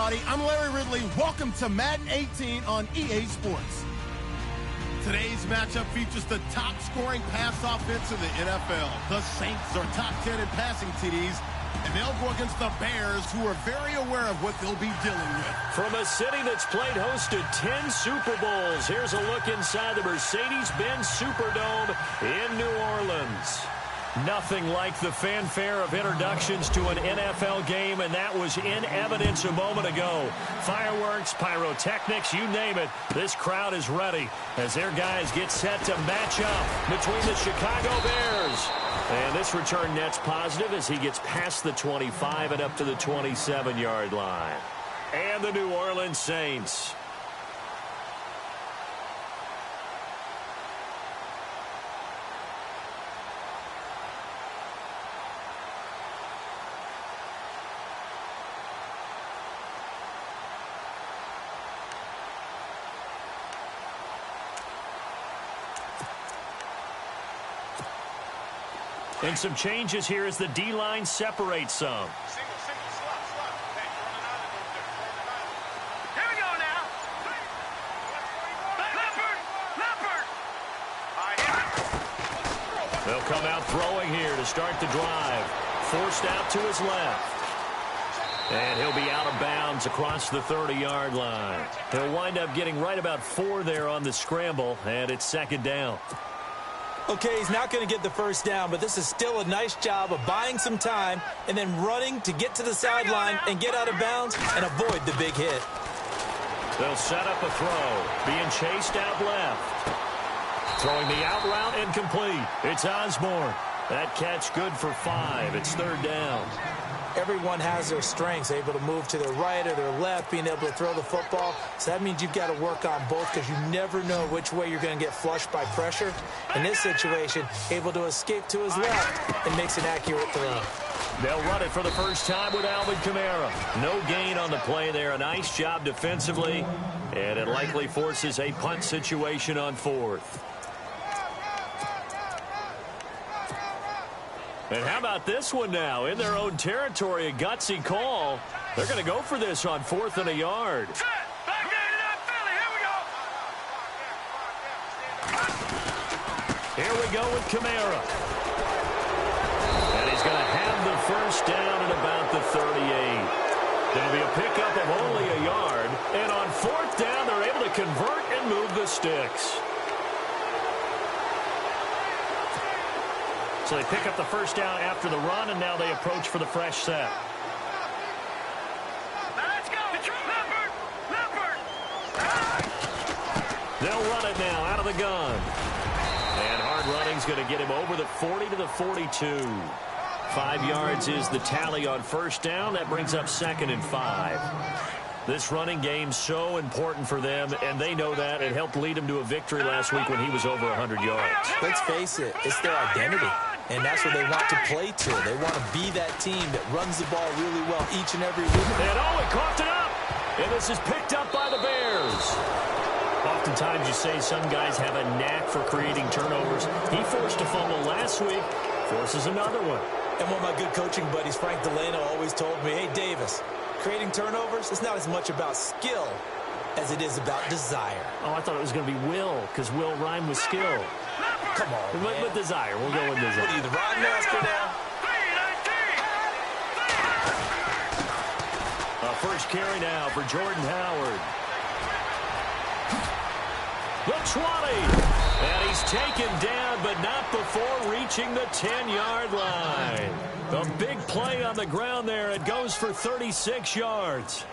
everybody. I'm Larry Ridley. Welcome to Madden 18 on EA Sports. Today's matchup features the top-scoring pass offense in the NFL. The Saints are top 10 in passing TDs, and they'll go against the Bears, who are very aware of what they'll be dealing with. From a city that's played host to 10 Super Bowls, here's a look inside the Mercedes-Benz Superdome in New Orleans. Nothing like the fanfare of introductions to an NFL game, and that was in evidence a moment ago. Fireworks, pyrotechnics, you name it. This crowd is ready as their guys get set to match up between the Chicago Bears. And this return net's positive as he gets past the 25 and up to the 27-yard line. And the New Orleans Saints. And some changes here as the D-line separates some. Here we go now. They'll come out throwing here to start the drive. Forced out to his left. And he'll be out of bounds across the 30-yard line. He'll wind up getting right about 4 there on the scramble, and it's second down. Okay, he's not going to get the first down, but this is still a nice job of buying some time and then running to get to the sideline and get out of bounds and avoid the big hit. They'll set up a throw, being chased out left. Throwing the out route incomplete. It's Osborne. That catch good for 5. It's third down. Everyone has their strengths, able to move to their right or their left, being able to throw the football. So that means you've got to work on both because you never know which way you're going to get flushed by pressure. In this situation, able to escape to his left and makes an accurate throw. They'll run it for the first time with Alvin Kamara. No gain on the play there. A nice job defensively. And it likely forces a punt situation on 4th. And how about this one now? In their own territory, a gutsy call. They're going to go for this on 4th and a yard. Here we go with Kamara. And he's going to have the first down at about the 38. There'll be a pickup of only a yard. And on 4th down, they're able to convert and move the sticks. So they pick up the first down after the run, and now they approach for the fresh set. Let's go. Leopard. They'll run it now out of the gun. And hard running's going to get him over the 40 to the 42. 5 yards is the tally on first down. That brings up 2nd and 5. This running game's so important for them, and they know that. It helped lead them to a victory last week when he was over 100 yards. Let's face it, it's their identity, and that's what they want to play to. They want to be that team that runs the ball really well each and every week. And he coughed it up, and this is picked up by the Bears. Oftentimes you say some guys have a knack for creating turnovers. He forced a fumble last week, forces another one. And one of my good coaching buddies, Frank Delano, always told me, hey, Davis, creating turnovers, it's not as much about skill as it is about desire. Oh, I thought it was going to be will, because will rhyme with skill. Come on, man. With desire. We'll go with desire. What are you, the rhyme master now? First carry now for Jordan Howard. The 20. And he's taken down, but not before reaching the 10-yard line. A big play on the ground there. It goes for 36 yards.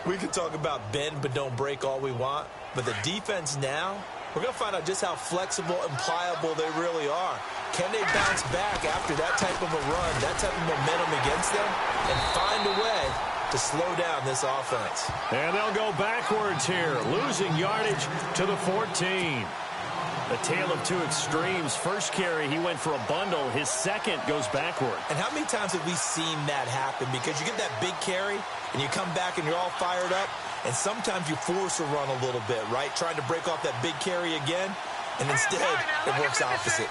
We can talk about bend but don't break all we want, but the defense now, we're going to find out just how flexible and pliable they really are. Can they bounce back after that type of a run, that type of momentum against them, and find a way to slow down this offense? And they'll go backwards here, losing yardage to the 14. A tale of two extremes. First carry, he went for a bundle. His second goes backward. And how many times have we seen that happen? Because you get that big carry, and you come back and you're all fired up, and sometimes you force a run a little bit, right? Trying to break off that big carry again, and instead it works opposite.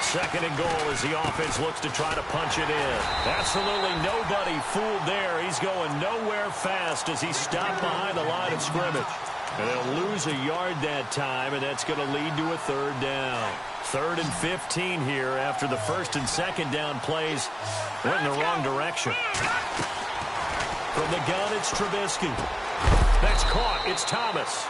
Second and goal as the offense looks to try to punch it in. Absolutely nobody fooled there. He's going nowhere fast as he stopped behind the line of scrimmage. And they'll lose a yard that time, and that's going to lead to a third down. 3rd and 15 here after the first and second down plays went in the wrong direction. From the gun, it's Trubisky. That's caught. It's Thomas.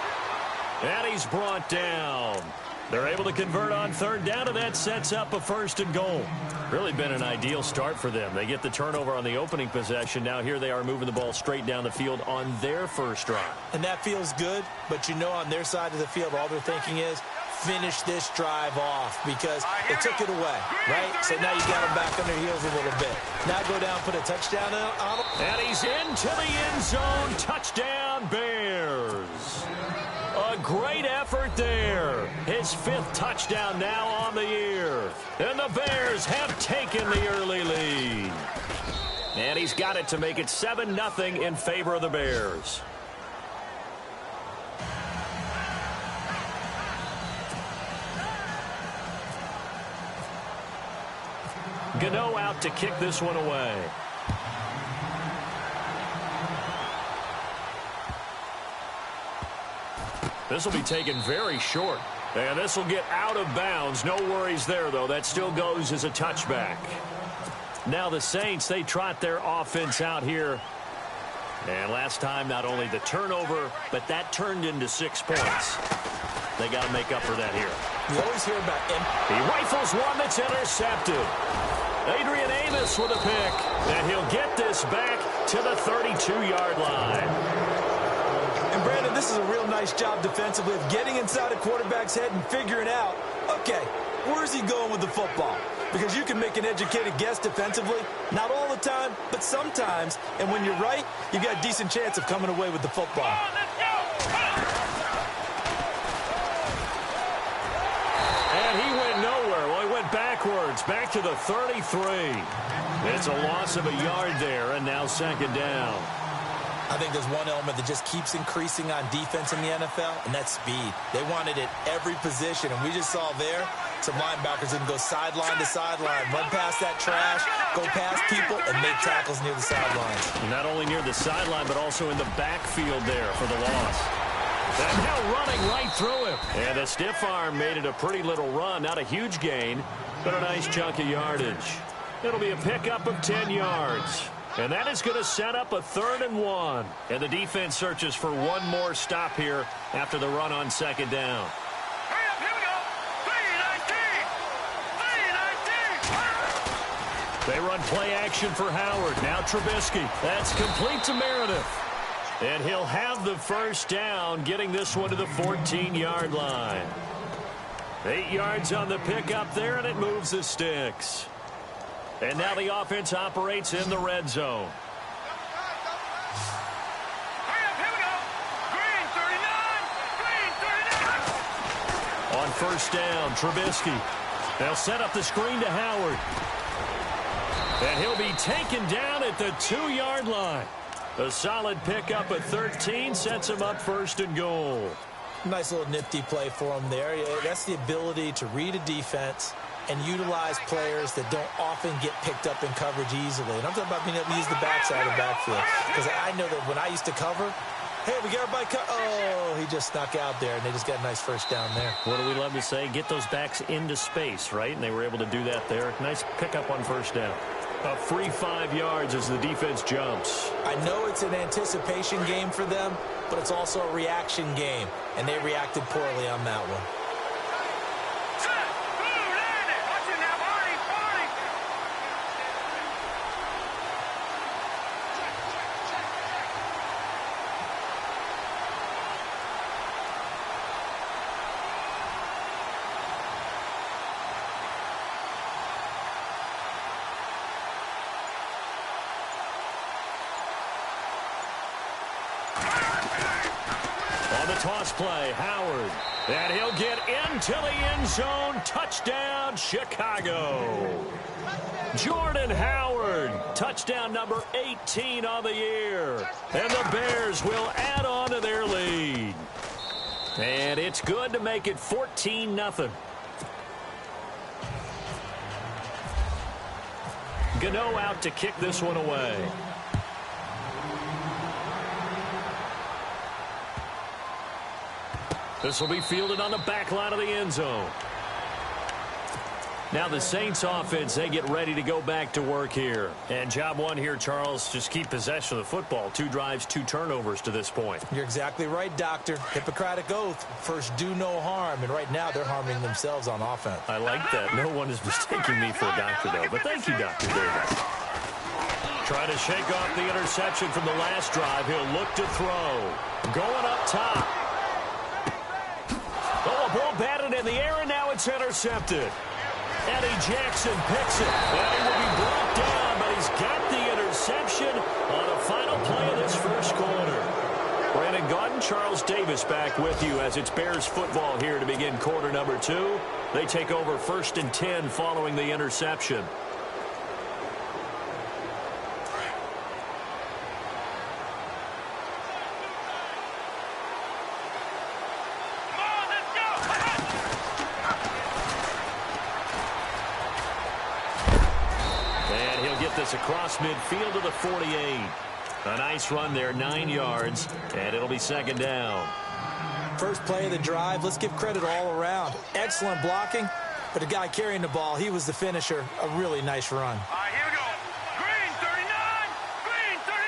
And he's brought down. They're able to convert on third down, and that sets up a 1st and goal. Really been an ideal start for them. They get the turnover on the opening possession. Now here they are moving the ball straight down the field on their first drive. And that feels good, but you know on their side of the field, all they're thinking is finish this drive off because they took it away, right? So now you got them back on their heels a little bit. Now go down, put a touchdown on them. And he's into the end zone. Touchdown, Bears. A great effort there. His 5th touchdown now on the year. And the Bears have taken the early lead. And he's got it to make it 7-0 in favor of the Bears. Gano out to kick this one away. This will be taken very short. And this will get out of bounds. No worries there, though. That still goes as a touchback. Now the Saints, they trot their offense out here. And last time, not only the turnover, but that turned into 6 points. They got to make up for that here. You always hear about him. He rifles one that's intercepted. Adrian Amos with a pick. And he'll get this back to the 32-yard line. And, Brandon, this is a real nice job defensively of getting inside a quarterback's head and figuring out, okay, where's he going with the football? Because you can make an educated guess defensively. Not all the time, but sometimes. And when you're right, you've got a decent chance of coming away with the football. And he went nowhere. Well, he went backwards, back to the 33. It's a loss of a yard there, and now 2nd down. I think there's one element that just keeps increasing on defense in the NFL, and that's speed. They want it at every position, and we just saw there some linebackers that can go sideline to sideline, run past that trash, go past people, and make tackles near the sidelines. Not only near the sideline, but also in the backfield there for the loss. And now running right through him. And the stiff arm made it a pretty little run. Not a huge gain, but a nice chunk of yardage. It'll be a pickup of 10 yards. And that is going to set up a 3rd and 1. And the defense searches for one more stop here after the run on 2nd down. Hurry up, here we go. 3-19. 3-19. They run play action for Howard. Now Trubisky. That's complete to Meredith. And he'll have the 1st down, getting this one to the 14-yard line. 8 yards on the pickup there, and it moves the sticks. And now the offense operates in the red zone. Hurry up, here we go. Green 39. Green 39. On 1st down, Trubisky. They'll set up the screen to Howard. And he'll be taken down at the 2-yard line. A solid pickup of 13 sets him up 1st and goal. Nice little nifty play for him there. That's the ability to read a defense and utilize players that don't often get picked up in coverage easily. And I'm talking about being able to use the backside of the backfield. Because I know that when I used to cover, hey, we got everybody oh, he just snuck out there, and they just got a nice 1st down there. What do we love to say? Get those backs into space, right? And they were able to do that there. Nice pickup on 1st down. A free 5 yards as the defense jumps. I know it's an anticipation game for them, but it's also a reaction game, and they reacted poorly on that one. Toss play, Howard. And he'll get into the end zone. Touchdown, Chicago. Jordan Howard, touchdown number 18 on the year. And the Bears will add on to their lead. And it's good to make it 14-0. Gano out to kick this one away. This will be fielded on the back line of the end zone. Now the Saints offense, they get ready to go back to work here. And job one here, Charles, just keep possession of the football. 2 drives, 2 turnovers to this point. You're exactly right, Doctor. Hippocratic oath. First, do no harm. And right now, they're harming themselves on offense. I like that. No one is mistaking me for a doctor, though. But thank you, Dr. Davis. Trying to shake off the interception from the last drive. He'll look to throw. Going up top. Oh, a ball batted in the air, and now it's intercepted. Eddie Jackson picks it. And he will be brought down, but he's got the interception on the final play of this first quarter. Brandon Gaudin, Charles Davis back with you as it's Bears football here to begin quarter number 2. They take over 1st and 10 following the interception. This across midfield to the 48. A nice run there, 9 yards, and it'll be 2nd down. First play of the drive, let's give credit all around. Excellent blocking, but the guy carrying the ball, he was the finisher. A really nice run. All right, here we go. Green 39, Green 39.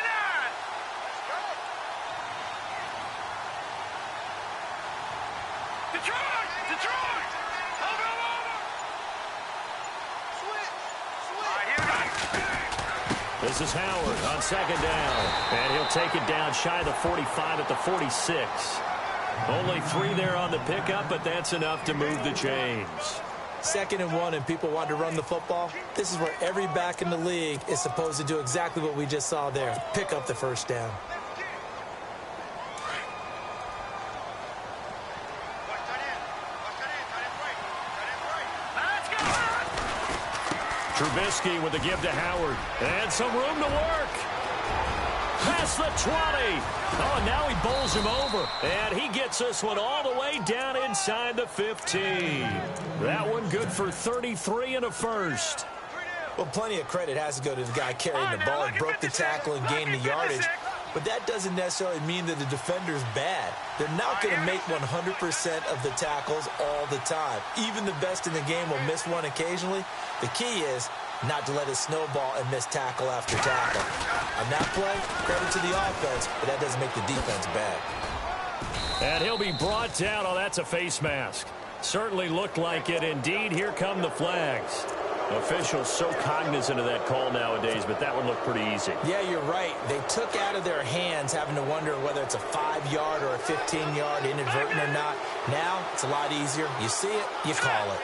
Detroit, Detroit. Over. All right, here we go. This is Howard on 2nd down, and he'll take it down shy of the 45 at the 46. Only 3 there on the pickup, but that's enough to move the chains. 2nd and 1, and people want to run the football. This is where every back in the league is supposed to do exactly what we just saw there. Pick up the 1st down. Trubisky with the give to Howard. And some room to work. Past the 20. Oh, and now he bowls him over. And he gets this one all the way down inside the 15. That one good for 33 and a first. Well, plenty of credit has to go to the guy carrying the ball. He broke the tackle and gained the yardage. But that doesn't necessarily mean that the defender's bad. They're not going to make 100% of the tackles all the time. Even the best in the game will miss one occasionally. The key is not to let it snowball and miss tackle after tackle. On that play, credit to the offense, but that doesn't make the defense bad. And he'll be brought down. Oh, that's a face mask. Certainly looked like it. Indeed, here come the flags. Officials so cognizant of that call nowadays, but that one looked pretty easy. Yeah, you're right. They took out of their hands having to wonder whether it's a 5-yard or a 15-yard inadvertent or not. Now, it's a lot easier. You see it, you call it.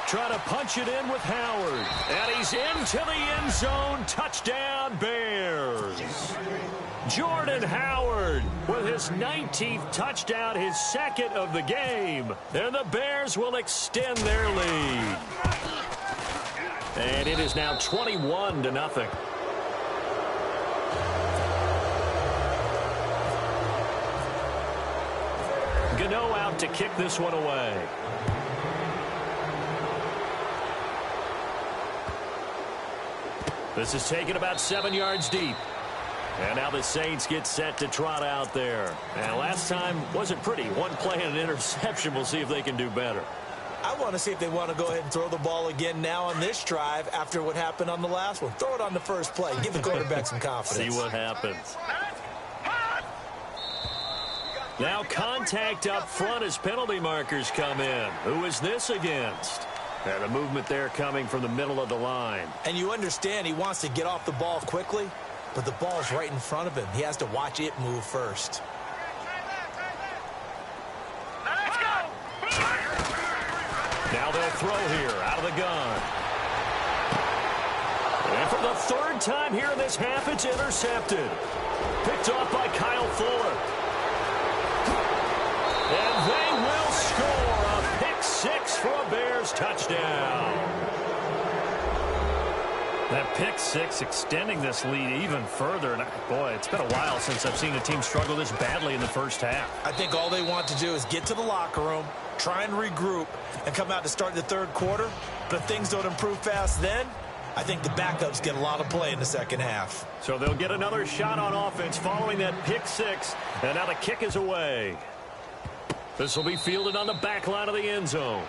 Trying to punch it in with Howard. And he's into the end zone. Touchdown, Bears. Jordan Howard with his 19th touchdown, his 2nd of the game. And the Bears will extend their lead. And it is now 21-0. Gano out to kick this one away. This is taken about 7 yards deep. And now the Saints get set to trot out there. And last time wasn't pretty. One play and an interception. We'll see if they can do better. I want to see if they want to go ahead and throw the ball again now on this drive after what happened on the last one. Throw it on the first play. Give the quarterback some confidence. See what happens. Now contact up front as penalty markers come in. Who is this against? And a movement there coming from the middle of the line. And you understand he wants to get off the ball quickly, but the ball's right in front of him. He has to watch it move first. Let's go! Now they'll throw here out of the gun. And for the 3rd time here in this half, it's intercepted. Picked off by Kyle Fuller. And they will score a pick 6 for a Bears Bears touchdown. That pick six extending this lead even further. And boy, it's been a while since I've seen a team struggle this badly in the first half. I think all they want to do is get to the locker room, try and regroup, and come out to start the third quarter. But if things don't improve fast then, I think the backups get a lot of play in the second half. So they'll get another shot on offense following that pick six. And now the kick is away. This will be fielded on the back line of the end zone.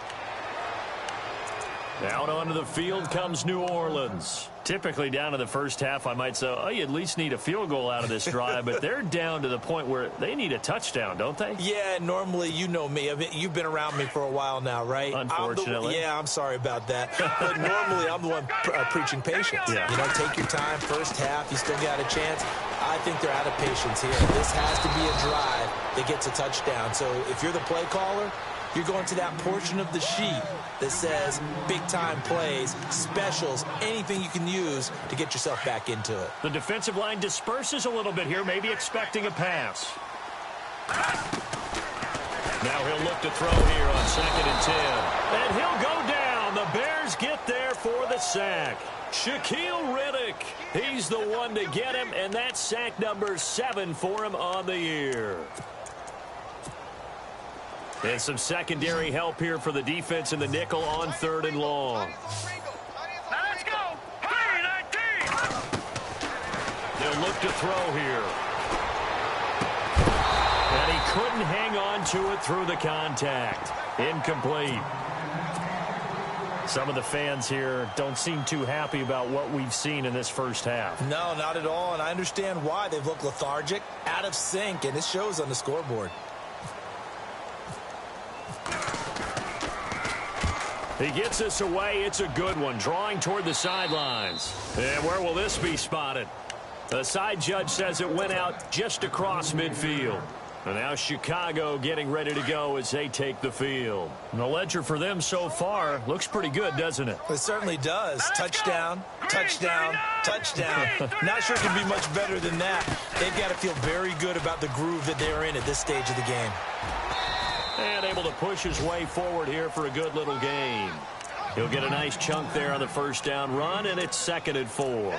Out onto the field comes New Orleans. Typically down to the first half, I might say, oh, you at least need a field goal out of this drive. But they're down to the point where they need a touchdown, don't they? Yeah, normally, you know me. I mean, you've been around me for a while now, right? Unfortunately. I'm sorry about that. But normally, I'm the one preaching patience. Yeah. You know, take your time. First half, you still got a chance. I think they're out of patience here. This has to be a drive that gets a touchdown. So if you're the play caller, you're going to that portion of the sheet that says big-time plays, specials, anything you can use to get yourself back into it. The defensive line disperses a little bit here, maybe expecting a pass. Now he'll look to throw here on 2nd and 10. And he'll go down. The Bears get there for the sack. Shaquille Riddick, he's the one to get him, and that's sack number 7 for him on the year. And some secondary help here for the defense in the nickel on 3rd and long. Now let's go. 3-19. They'll look to throw here. And he couldn't hang on to it through the contact. Incomplete. Some of the fans here don't seem too happy about what we've seen in this first half. No, not at all, and I understand why. They've looked lethargic, out of sync, and it shows on the scoreboard. He gets this away. It's a good one. Drawing toward the sidelines. And where will this be spotted? The side judge says it went out just across midfield. And now Chicago getting ready to go as they take the field. And the ledger for them so far looks pretty good, doesn't it? It certainly does. Touchdown, touchdown, touchdown. Not sure it can be much better than that. They've got to feel very good about the groove that they're in at this stage of the game. And able to push his way forward here for a good little gain. He'll get a nice chunk there on the first down run, and it's 2nd and 4.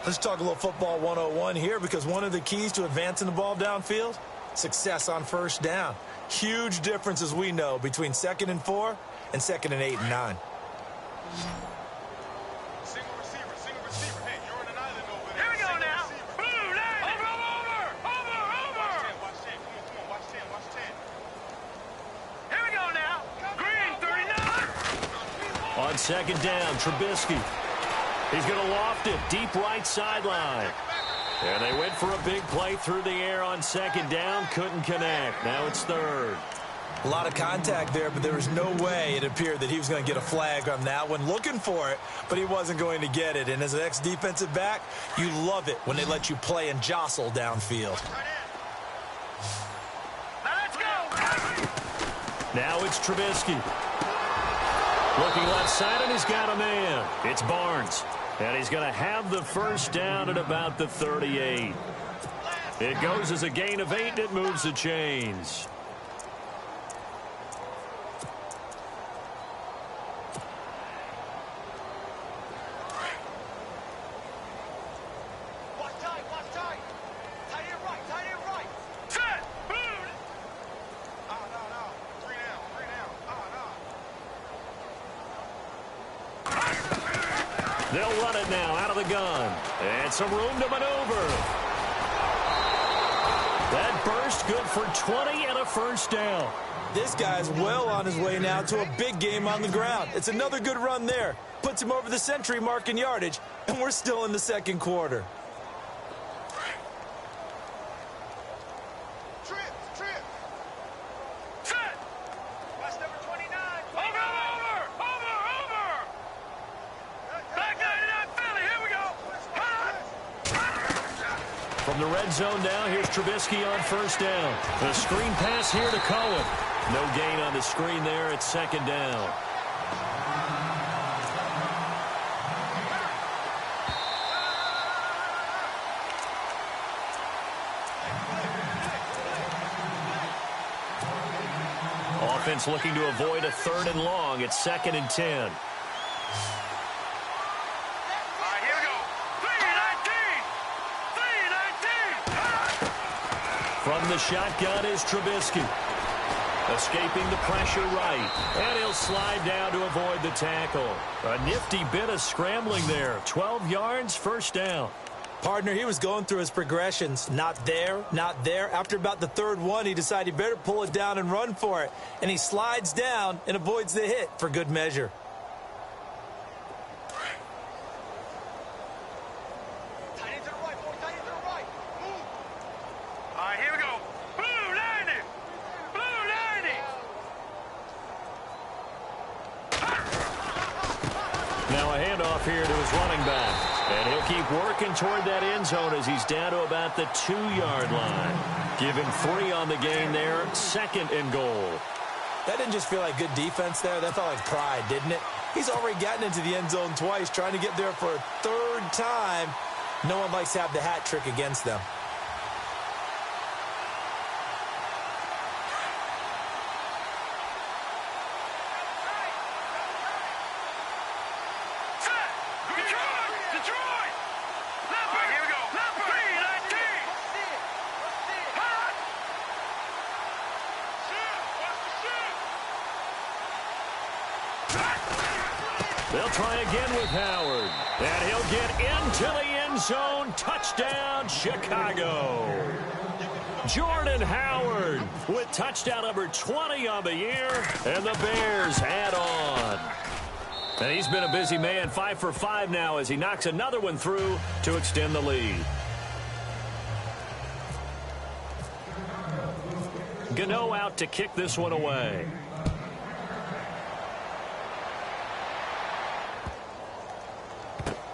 Let's talk a little football 101 here, because one of the keys to advancing the ball downfield, success on first down. Huge difference, as we know, between 2nd and 4 and 2nd and 8 and 9. Single receiver. Hey, you're on an island over there. Here we go now. Blue line. Over. Watch 10. Come on. Watch 10. Here we go now. Green 39. On 2nd down, Trubisky. He's going to loft it deep right sideline. And they went for a big play through the air on 2nd down. Couldn't connect. Now it's 3rd. A lot of contact there, but there was no way it appeared that he was going to get a flag on that one. Looking for it, but he wasn't going to get it. And as an ex-defensive back, you love it when they let you play and jostle downfield. Now let's go. Now it's Trubisky. Looking left side, and he's got a man. It's Barnes. And he's going to have the first down at about the 38. It goes as a gain of 8, and it moves the chains. Watch tight. Tight end right. Set. Boom. No. 3 down. They'll run it now out of the gun. And some room to maneuver. That burst good for 20 and a first down. This guy's well on his way now to a big game on the ground. It's another good run there. Puts him over the century mark in yardage, and we're still in the second quarter. Trip. Set. Watch number 29. Over. Back 99 Philly. Here we go. From the red zone now, here's Trubisky on first down. The screen pass here to Cohen. No gain on the screen there. It's 2nd down. offense looking to avoid a 3rd and long. It's 2nd and 10. From the shotgun is Trubisky. Escaping the pressure right. And he'll slide down to avoid the tackle. A nifty bit of scrambling there. 12 yards, 1st down. Partner, he was going through his progressions. Not there, not there. After about the 3rd one, he decided he better pull it down and run for it. And he slides down and avoids the hit for good measure. Now a handoff here to his running back. And he'll keep working toward that end zone as he's down to about the 2-yard line. Give him 3 on the game there. 2nd and goal. That didn't just feel like good defense there. That felt like pride, didn't it? He's already gotten into the end zone twice, trying to get there for a 3rd time. No one likes to have the hat trick against them. They'll try again with Howard. And he'll get into the end zone. Touchdown, Chicago. Jordan Howard with touchdown number 20 on the year. And the Bears add on. And he's been a busy man, 5 for 5 now as he knocks another one through to extend the lead. Gano out to kick this one away.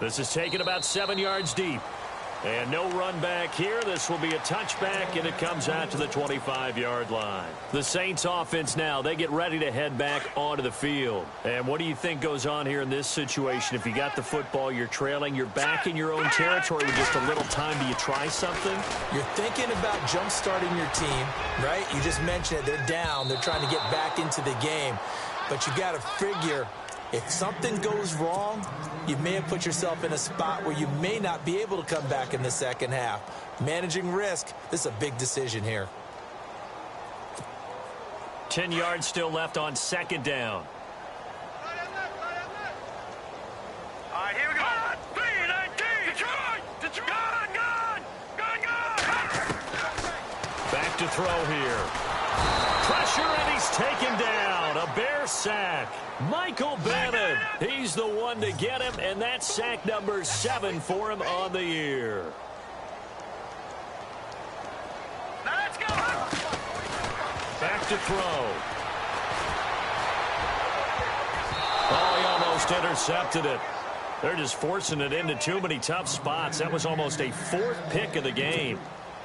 This is taken about 7 yards deep. And no run back here. This will be a touchback, and it comes out to the 25-yard line. The Saints offense now, they get ready to head back onto the field. And what do you think goes on here in this situation? If you got the football, you're trailing, you're back in your own territory with just a little time. Do you try something? You're thinking about jump-starting your team, right? You just mentioned it. They're down. They're trying to get back into the game. But you got to figure, if something goes wrong, you may have put yourself in a spot where you may not be able to come back in the second half. Managing risk, this is a big decision here. 10 yards still left on 2nd down. All right, here we go. 3-19. Detroit. Back to throw here. Pressure, and he's taken down. A Bear sack. Michael Bennett, he's the one to get him, and that's sack number 7 for him on the year. Now let's go. Back to throw. Oh, he almost intercepted it. They're just forcing it into too many tough spots. That was almost a 4th pick of the game.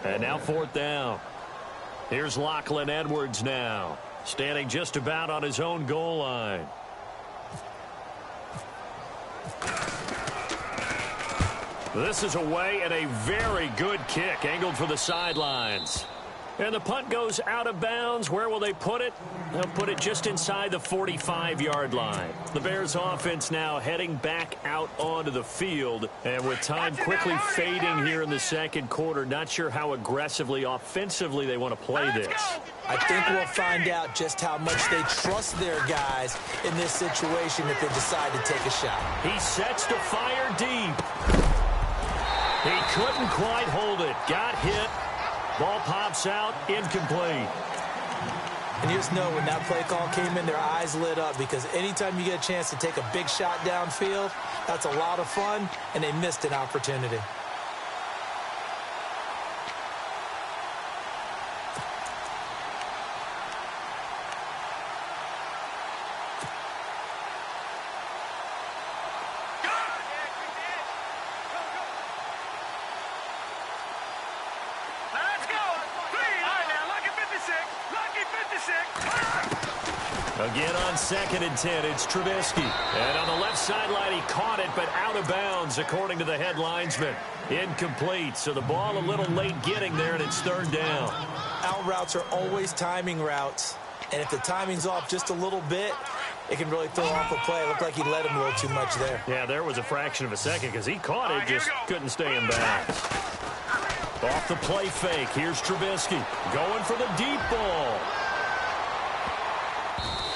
And now 4th down. Here's Lachlan Edwards now, standing just about on his own goal line. This is away and a very good kick, angled for the sidelines. And the punt goes out of bounds. Where will they put it? They'll put it just inside the 45-yard line. The Bears offense now heading back out onto the field. And with time quickly fading here in the 2nd quarter, not sure how aggressively, offensively they want to play this. I think we'll find out just how much they trust their guys in this situation if they decide to take a shot. He sets to fire deep. He couldn't quite hold it. Got hit. Ball pops out, incomplete. And you just know when that play call came in, their eyes lit up, because anytime you get a chance to take a big shot downfield, that's a lot of fun, and they missed an opportunity. Again on 2nd and 10, it's Trubisky. And on the left sideline, he caught it, but out of bounds, according to the head linesman. Incomplete, so the ball a little late getting there, and it's 3rd down. Out routes are always timing routes. And if the timing's off just a little bit, it can really throw off a play. It looked like he led him a little too much there. Yeah, there was a fraction of a second because he caught it, just couldn't stay in bounds. Off the play fake, here's Trubisky going for the deep ball.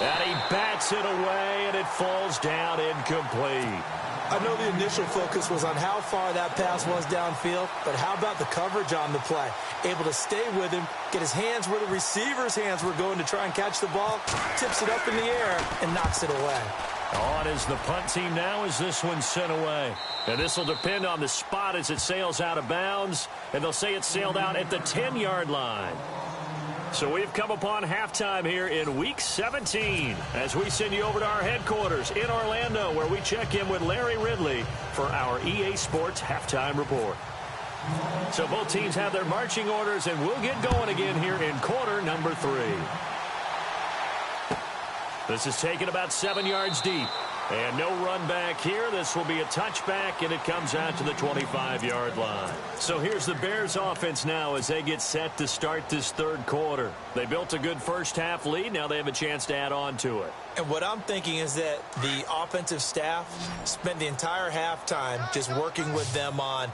And he bats it away, and it falls down incomplete. I know the initial focus was on how far that pass was downfield, but how about the coverage on the play? Able to stay with him, get his hands where the receiver's hands were going to try and catch the ball, tips it up in the air, and knocks it away. On is the punt team now as this one's sent away. And this will depend on the spot as it sails out of bounds, and they'll say it sailed out at the 10-yard line. So we've come upon halftime here in Week 17 as we send you over to our headquarters in Orlando where we check in with Larry Ridley for our EA Sports Halftime Report. So both teams have their marching orders, and we'll get going again here in quarter number 3. This is taken about 7 yards deep. And no run back here. This will be a touchback, and it comes out to the 25-yard line. So here's the Bears offense now as they get set to start this third quarter. They built a good first-half lead. Now they have a chance to add on to it. And what I'm thinking is that the offensive staff spent the entire halftime just working with them on,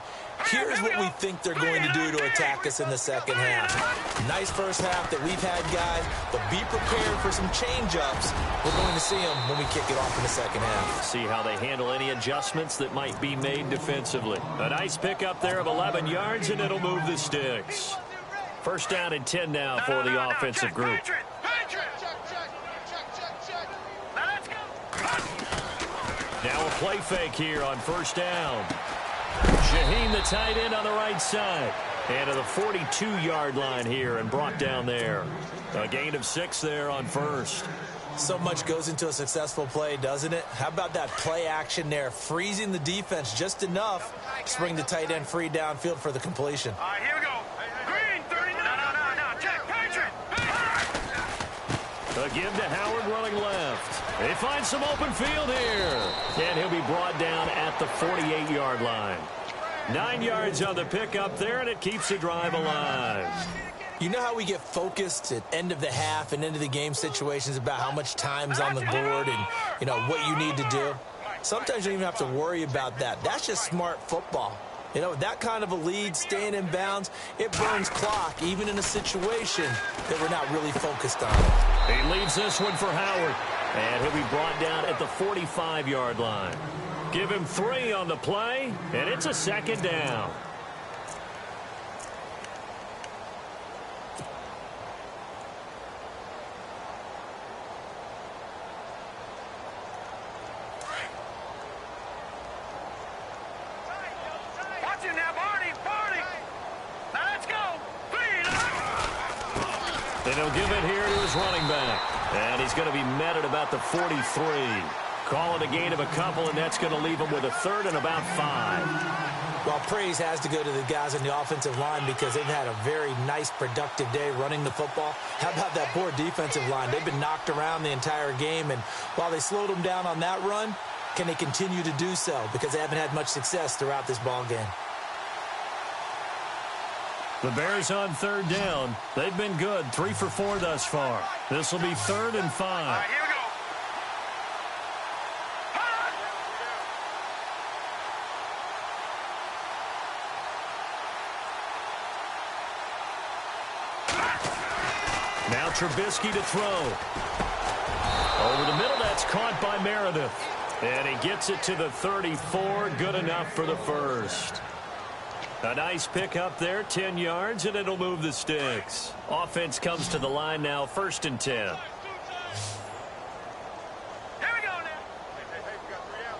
here's what we think they're going to do to attack us in the second half. Nice first half that we've had, guys, but be prepared for some change-ups. We're going to see them when we kick it off in the second half. See how they handle any adjustments that might be made defensively. A nice pickup there of 11 yards, and it'll move the sticks. First down and 10 now for the offensive group. Now a play fake here on first down. Shaheen, the tight end, on the right side. And to the 42-yard line here and brought down there. A gain of 6 there on first. So much goes into a successful play, doesn't it? How about that play action there, freezing the defense just enough to bring the tight end free downfield for the completion. All right, here we go. Green, 39. No. Check, Patriot. A give to Howard running left. They find some open field here. And he'll be brought down at the 48-yard line. 9 yards on the pickup there, and it keeps the drive alive. You know how we get focused at end of the half and into the game situations about how much time's on the board and, you know, what you need to do? Sometimes you don't even have to worry about that. That's just smart football. You know, that kind of a lead, staying in bounds, it burns clock, even in a situation that we're not really focused on. He leads this one for Howard, and he'll be brought down at the 45-yard line. Give him 3 on the play, and it's a second down. Watch it now, Barney. Now let's go. And he'll give it here to his running back. And he's going to be met at about the 43. Call it a gain of a couple, and that's going to leave him with a third and about 5. Well, praise has to go to the guys on the offensive line because they've had a very nice, productive day running the football. How about that poor defensive line? They've been knocked around the entire game, and while they slowed them down on that run, can they continue to do so? Because they haven't had much success throughout this ball game. The Bears on third down. They've been good, 3 for 4 thus far. This will be 3rd and 5. All right, here we go. Now Trubisky to throw. Over the middle, that's caught by Meredith. And he gets it to the 34, good enough for the first. A nice pickup there, 10 yards, and it'll move the sticks. Offense comes to the line now, 1st and 10. Here we go now.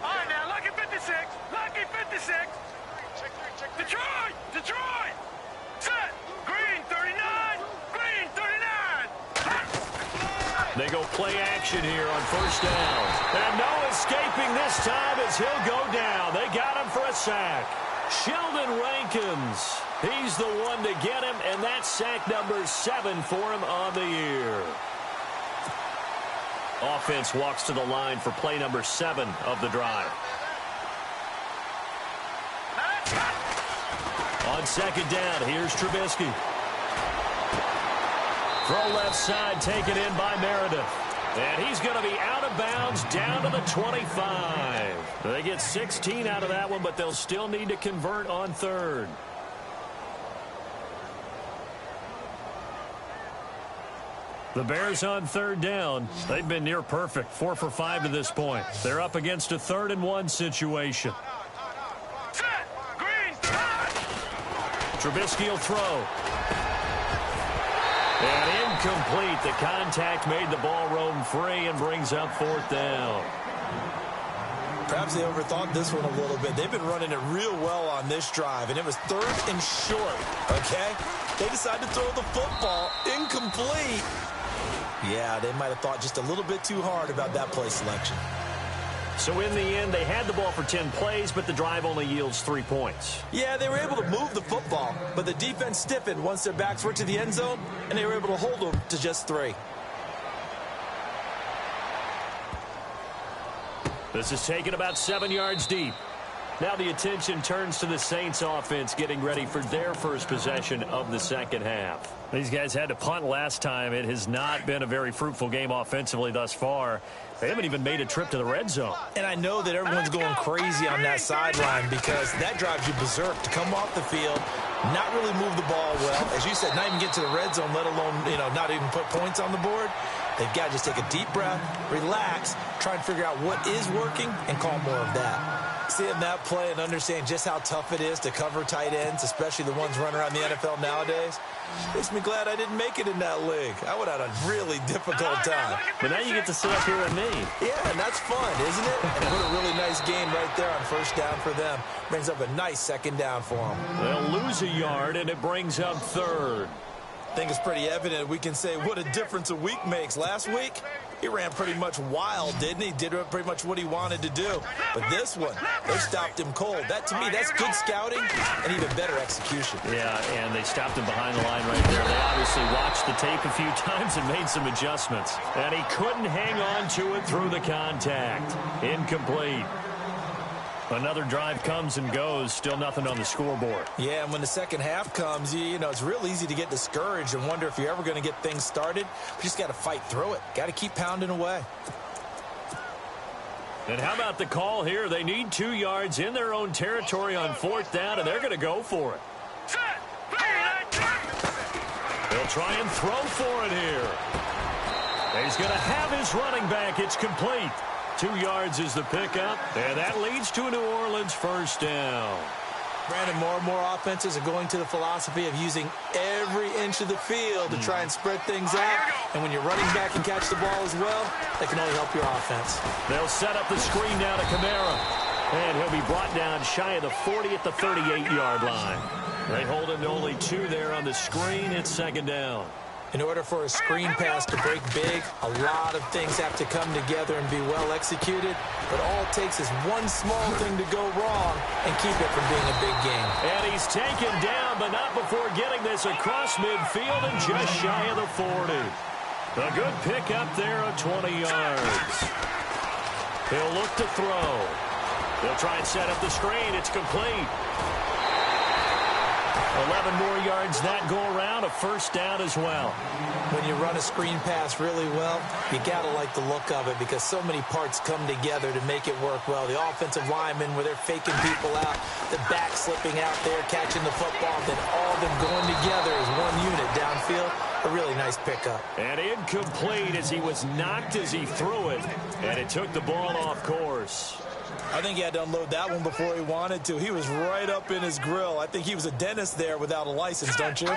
All right, now, lucky 56. Lucky 56. Detroit. Set. Green, 39. Green, 39. They go play action here on first down. And no escaping this time as he'll go down. They got him for a sack. Sheldon Rankins, he's the one to get him, and that's sack number 7 for him on the year. Offense walks to the line for play number 7 of the drive. On second down, here's Trubisky. Throw left side, taken in by Meredith. And he's going to be out of bounds down to the 25. They get 16 out of that one, but they'll still need to convert on third. The Bears on third down. They've been near perfect, 4 for 5 to this point. They're up against a 3rd and 1 situation. Trubisky will throw. And incomplete. The contact made the ball roam free and brings up 4th down. Perhaps they overthought this one a little bit. They've been running it real well on this drive, and it was 3rd and short, okay? They decided to throw the football. Incomplete. Yeah, they might have thought just a little bit too hard about that play selection. So in the end, they had the ball for 10 plays, but the drive only yields 3 points. Yeah, they were able to move the football, but the defense stiffened once their backs were to the end zone, and they were able to hold them to just 3. This is taken about 7 yards deep. Now the attention turns to the Saints offense getting ready for their first possession of the second half. These guys had to punt last time. It has not been a very fruitful game offensively thus far. They haven't even made a trip to the red zone. And I know that everyone's going crazy on that sideline because that drives you berserk to come off the field, not really move the ball well. As you said, not even get to the red zone, let alone, not even put points on the board. They've got to just take a deep breath, relax, try and figure out what is working, and call more of that. Seeing that play and understand just how tough it is to cover tight ends, especially the ones running around the NFL nowadays, makes me glad I didn't make it in that league. I would have had a really difficult time. But now you get to sit up here with me. Yeah, and that's fun, isn't it? And put a really nice game right there on first down for them. Brings up a nice second down for them. They'll lose a yard, and it brings up 3rd. I think it's pretty evident we can say what a difference a week makes. Last week, he ran pretty much wild, didn't he? Did pretty much what he wanted to do. But this one, they stopped him cold. That, to me, that's good scouting and even better execution. Yeah, and they stopped him behind the line right there. They obviously watched the tape a few times and made some adjustments. And he couldn't hang on to it through the contact. Incomplete. Another drive comes and goes, still nothing on the scoreboard. Yeah, and when the second half comes, it's real easy to get discouraged and wonder if you're ever going to get things started. You just got to fight through it. Got to keep pounding away. And how about the call here? They need 2 yards in their own territory on 4th down, and they're going to go for it. They'll try and throw for it here. He's going to have his running back. It's complete. 2 yards is the pickup, and that leads to a New Orleans first down. Brandon, more and more offenses are going to the philosophy of using every inch of the field to try and spread things out. And when you're running back and catch the ball as well, that can only help your offense. They'll set up the screen now to Kamara. And he'll be brought down shy of the 40 at the 38-yard line. They hold him to only 2 there on the screen. It's second down. In order for a screen pass to break big, a lot of things have to come together and be well executed. But all it takes is one small thing to go wrong and keep it from being a big game. And he's taken down, but not before getting this across midfield and just shy of the 40. A good pickup there of 20 yards. He'll look to throw. He'll try and set up the screen. It's complete. 11 more yards that go around, a first down as well. When you run a screen pass really well, you got to like the look of it because so many parts come together to make it work well. The offensive linemen, where they're faking people out, the back slipping out there, catching the football, then all of them going together as one unit downfield. A really nice pickup. And incomplete as he was knocked as he threw it, and it took the ball off course. I think he had to unload that one before he wanted to. He was right up in his grill. I think he was a dentist there without a license, don't you?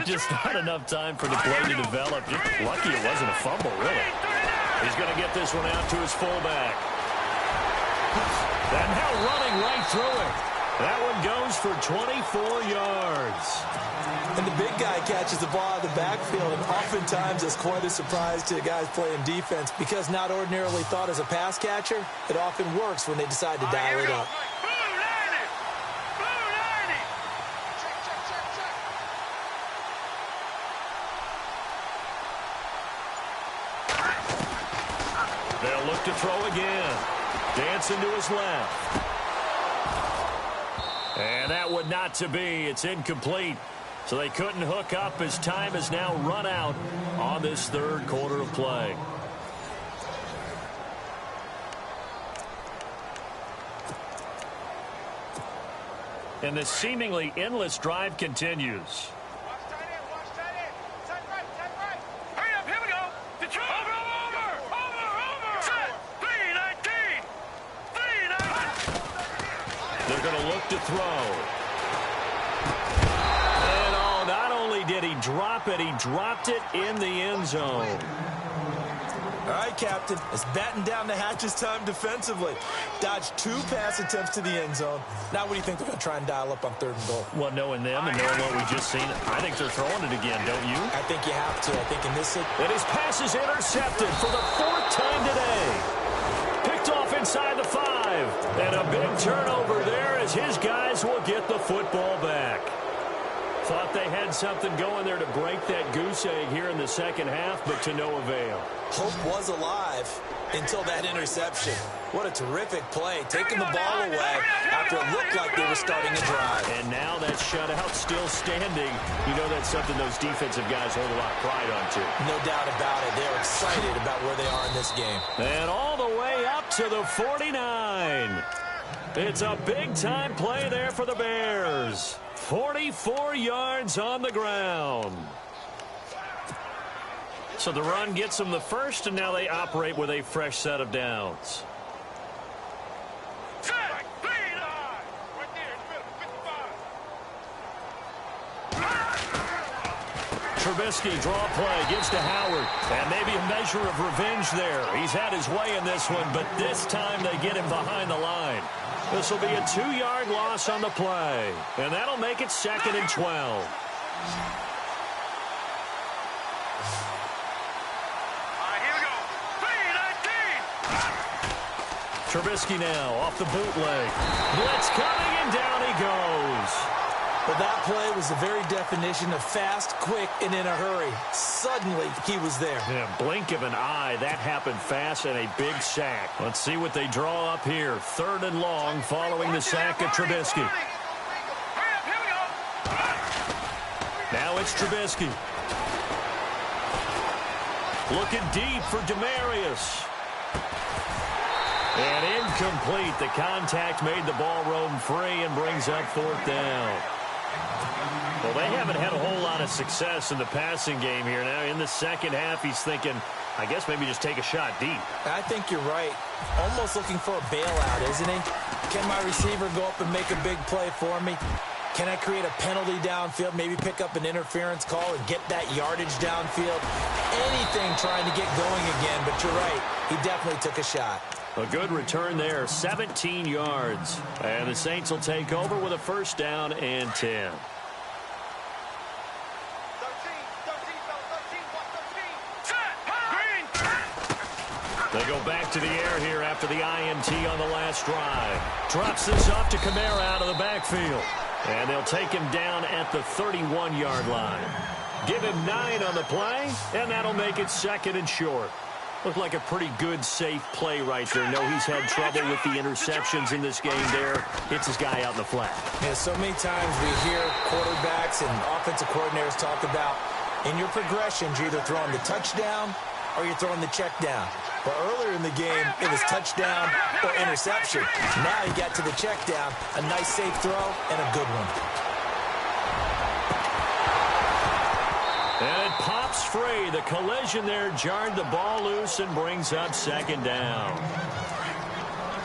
Just not enough time for the play to develop. Just lucky it wasn't a fumble, really. He's going to get this one out to his fullback. And now running right through it. That one goes for 24 yards. And the big guy catches the ball out of the backfield, and oftentimes it's quite a surprise to guys playing defense because not ordinarily thought as a pass catcher, it often works when they decide to dial it up. They'll look to throw again. Dancing to his left. And that would not to be. It's incomplete. So they couldn't hook up as time has now run out on this third quarter of play. And the seemingly endless drive continues. Watch tight end, watch tight end. Tight right, tight right. Hurry up, here we go. Detroit. Over. Set. 3-19. They're going to look to throw. And oh, not only did he drop it, he dropped it in the end zone. All right, Captain. It's batten down the hatches time defensively. Dodged 2 pass attempts to the end zone. Now what do you think they're going to try and dial up on 3rd and goal? Well, knowing them and knowing what we just seen, I think they're throwing it again, don't you? I think you have to. I think in this... And his pass is intercepted for the 4th time today. Picked off inside the 5. And a big turnover there as his guys will get the football back. Thought they had something going there to break that goose egg here in the second half, but to no avail. Hope was alive until that interception. What a terrific play, taking the ball away after it looked like they were starting a drive. And now that shutout still standing. You know that's something those defensive guys hold a lot of pride on, too. No doubt about it. They're excited about where they are in this game. And all the way up to the 49. It's a big-time play there for the Bears. 44 yards on the ground. So the run gets them the first, and now they operate with a fresh set of downs. Trubisky, draw play, gives to Howard. And maybe a measure of revenge there. He's had his way in this one, but this time they get him behind the line. This will be a 2-yard loss on the play. And that'll make it 2nd and 12. Trubisky now off the bootleg. Blitz coming, and down he goes. But that play was the very definition of fast, quick, and in a hurry. Suddenly, he was there. Yeah, blink of an eye. That happened fast and a big sack. Let's see what they draw up here. 3rd and long following the sack of Trubisky. Now it's Trubisky. Looking deep for Demaryius. And incomplete. The contact made the ball roam free and brings up 4th down. Well, they haven't had a whole lot of success in the passing game here. Now, in the second half, he's thinking, I guess maybe just take a shot deep. I think you're right. Almost looking for a bailout, isn't he? Can my receiver go up and make a big play for me? Can I create a penalty downfield, maybe pick up an interference call and get that yardage downfield? Anything trying to get going again, but you're right. He definitely took a shot. A good return there, 17 yards. And the Saints will take over with a 1st down and 10. They go back to the air here after the INT on the last drive. Drops this off to Kamara out of the backfield. And they'll take him down at the 31-yard line. Give him 9 on the play, and that'll make it 2nd and short. Looked like a pretty good, safe play right there. No, he's had trouble with the interceptions in this game there. Hits his guy out in the flat. Yeah, so many times we hear quarterbacks and offensive coordinators talk about in your progressions, you're either throwing the touchdown or you're throwing the check down. But earlier in the game, it was touchdown or interception. Now you got to the check down, a nice safe throw, and a good one. And it pops free. The collision there jarred the ball loose and brings up 2nd down.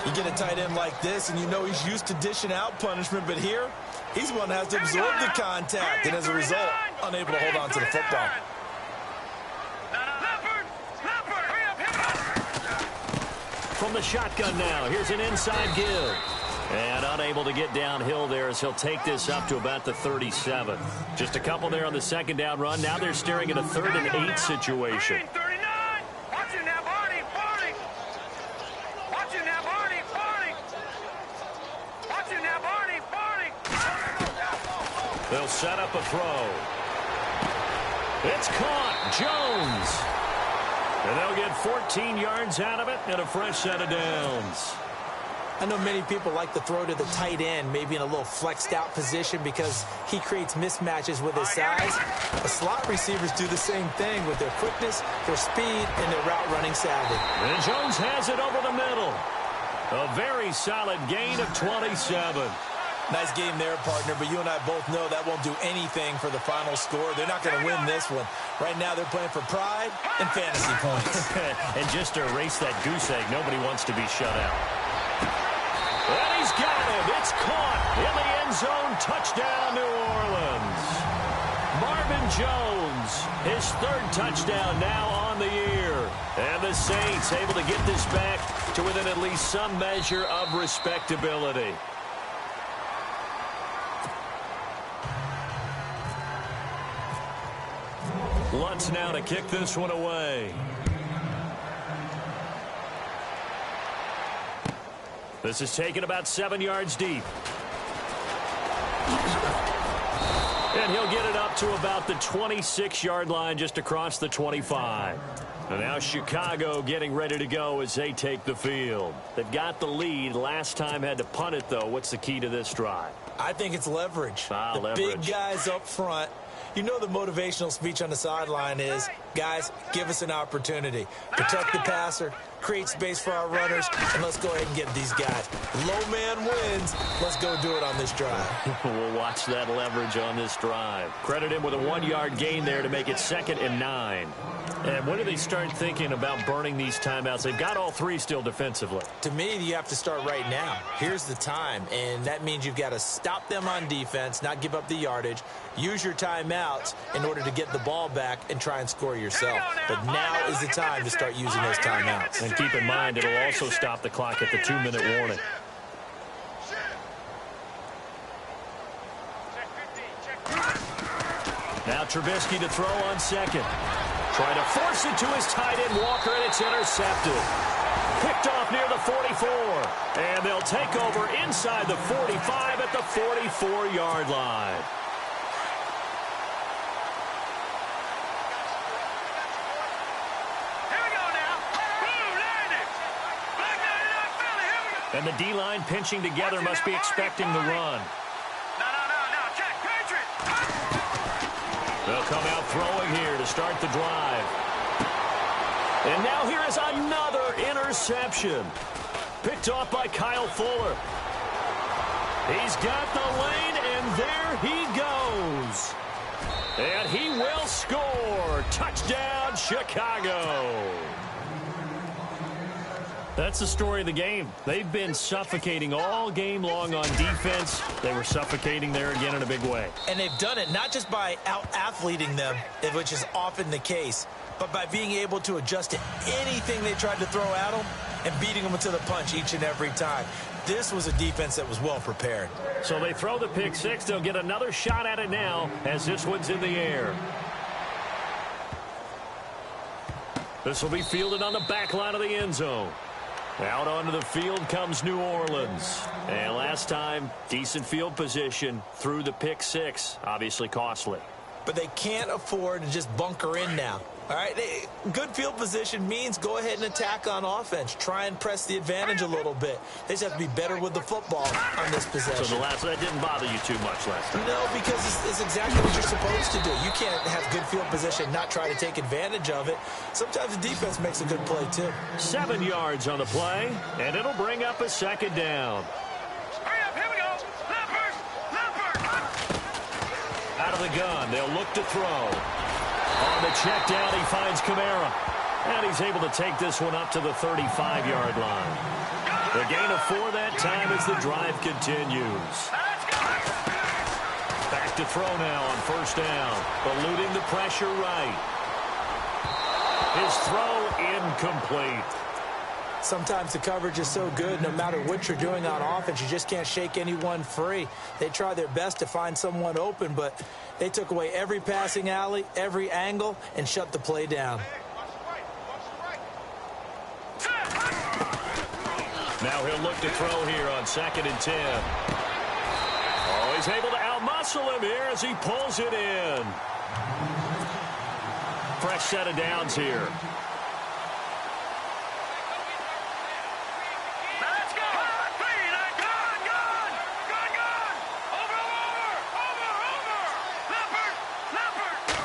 You get a tight end like this, and you know he's used to dishing out punishment, but here, he's one that has to absorb the contact, and as a result, unable to hold on to the football. From the shotgun now, here's an inside give. And unable to get downhill there as he'll take this up to about the 37. Just a couple there on the 2nd down run. Now they're staring at a 3rd and 8 situation. They'll set up a throw. It's caught. Jones. And they'll get 14 yards out of it and a fresh set of downs. I know many people like to throw to the tight end, maybe in a little flexed out position because he creates mismatches with his size. The slot receivers do the same thing with their quickness, their speed, and their route running savvy. And Jones has it over the middle. A very solid gain of 27. Nice game there, partner, but you and I both know that won't do anything for the final score. They're not going to win this one. Right now, they're playing for pride and fantasy points. And just to erase that goose egg, nobody wants to be shut out. And he's got it. It's caught in the end zone. Touchdown, New Orleans. Marvin Jones, his third touchdown now on the year. And the Saints able to get this back to within at least some measure of respectability. Lutz now to kick this one away. This is taken about 7 yards deep. And he'll get it up to about the 26-yard line just across the 25. And now Chicago getting ready to go as they take the field. They've got the lead. Last time had to punt it, though. What's the key to this drive? I think it's leverage. Leverage. Big guys up front. You know the motivational speech on the sideline is, guys, give us an opportunity. Protect the passer, create space for our runners, and let's go ahead and get these guys. Low man wins. Let's go do it on this drive. We'll watch that leverage on this drive. Credit him with a 1-yard gain there to make it 2nd and 9. And when do they start thinking about burning these timeouts? They've got all 3 still defensively. To me, you have to start right now. Here's the time, and that means you've got to stop them on defense, not give up the yardage, use your timeouts in order to get the ball back and try and score yourself. But now is the time to start using those timeouts. And keep in mind, it'll also stop the clock at the 2-minute warning. Now Trubisky to throw on second. Trying to force it to his tight end, Walker, and it's intercepted. Picked off near the 44. And they'll take over inside the 45 at the 44-yard line. Here we go now. Boom, landed. Black 99 Philly, here we go. And the D-line pinching together must be expecting the run. No, check, Patriot. They'll come out throwing here to start the drive. And now here is another interception. Picked off by Kyle Fuller. He's got the lane, and there he goes. And he will score. Touchdown, Chicago. That's the story of the game. They've been suffocating all game long on defense. They were suffocating there again in a big way. And they've done it not just by out-athleting them, which is often the case, but by being able to adjust to anything they tried to throw at them and beating them to the punch each and every time. This was a defense that was well prepared. So they throw the pick six. They'll get another shot at it now as this one's in the air. This will be fielded on the back line of the end zone. Out onto the field comes New Orleans. And last time, decent field position through the pick six. Obviously costly. But they can't afford to just bunker in now. All right, good field position means go ahead and attack on offense. Try and press the advantage a little bit. They just have to be better with the football on this possession. So that didn't bother you too much last time? No, because it's exactly what you're supposed to do. You can't have good field position and not try to take advantage of it. Sometimes the defense makes a good play, too. 7 yards on the play, and it'll bring up a second down. Hurry up, here we go. Leopard. Out of the gun, they'll look to throw. On the check down, he finds Kamara. And he's able to take this one up to the 35-yard line. The gain of 4 that time as the drive continues. Back to throw now on first down. Eluding the pressure right. His throw incomplete. Sometimes the coverage is so good, no matter what you're doing on offense, you just can't shake anyone free. They try their best to find someone open, but they took away every passing alley, every angle, and shut the play down. Now he'll look to throw here on 2nd and 10. Oh, he's able to outmuscle him here as he pulls it in. Fresh set of downs here. Let's go. 3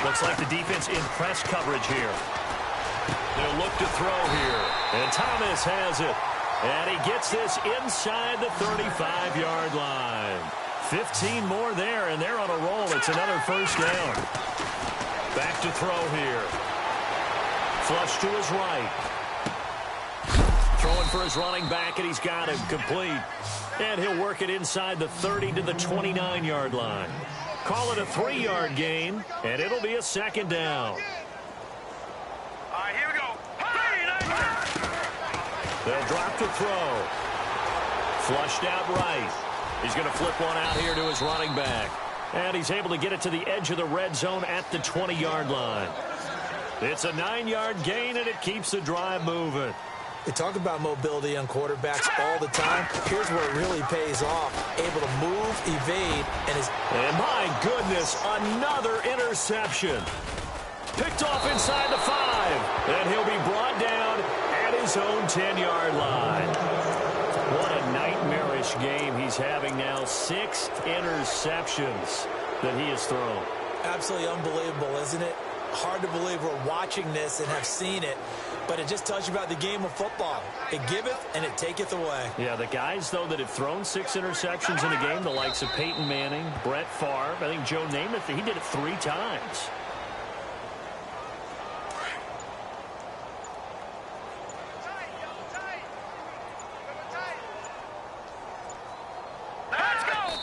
Looks like the defense in press coverage here. They'll look to throw here. And Thomas has it. And he gets this inside the 35-yard line. 15 more there, and they're on a roll. It's another first down. Back to throw here. Flush to his right. Throwing for his running back, and he's got him complete. And he'll work it inside the 30 to the 29-yard line. Call it a 3-yard gain, and it'll be a second down. All right, here we go. They'll drop to throw. Flushed out right. He's going to flip one out here to his running back. And he's able to get it to the edge of the red zone at the 20-yard line. It's a 9-yard gain, and it keeps the drive moving. They talk about mobility on quarterbacks all the time. Here's where it really pays off. Able to move, evade, and my goodness, another interception. Picked off inside the 5. And he'll be brought down at his own 10-yard line. What a nightmarish game he's having now. 6 interceptions that he has thrown. Absolutely unbelievable, isn't it? Hard to believe we're watching this and have seen it, but it just tells you about the game of football. It giveth and it taketh away. Yeah, the guys, though, that have thrown 6 interceptions in a game, the likes of Peyton Manning, Brett Favre, I think Joe Namath, he did it 3 times.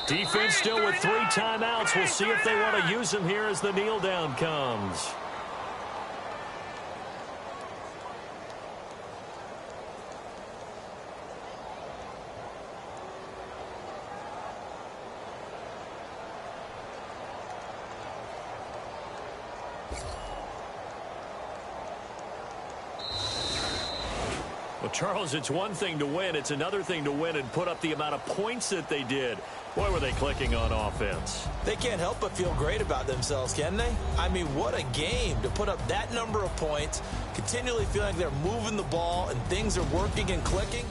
Defense still with 3 timeouts. We'll see if they want to use them here as the kneel down comes. Well, Charles, it's one thing to win. It's another thing to win and put up the amount of points that they did. Boy, were they clicking on offense. They can't help but feel great about themselves, can they? I mean, what a game to put up that number of points, continually feeling like they're moving the ball and things are working and clicking.